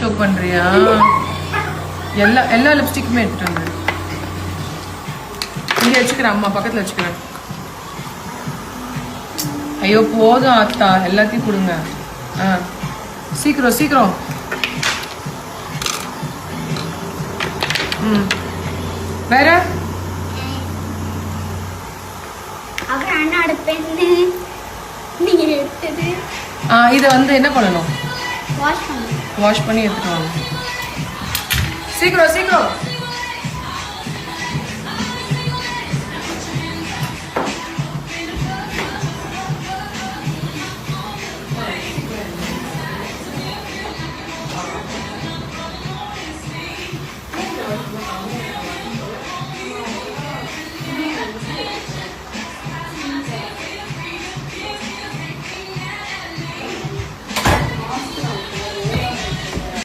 Show பண்றியா? எல்லா லிப்ஸ்டிக்குமே எடுத்துட்டு வந்து இங்கே வச்சுக்கிறேன். அம்மா பக்கத்தில் வச்சுக்கிறேன். ஐயோ போதும் அத்தா, எல்லாத்தையும் கொடுங்க. சீக்கிரம் சீக்கிரம். வேற இதை வந்து என்ன பண்ணணும்? வாஷ் பண்ணி எடுத்துட்டு வாங்க. சீக்கிரம் சீக்கிரம்.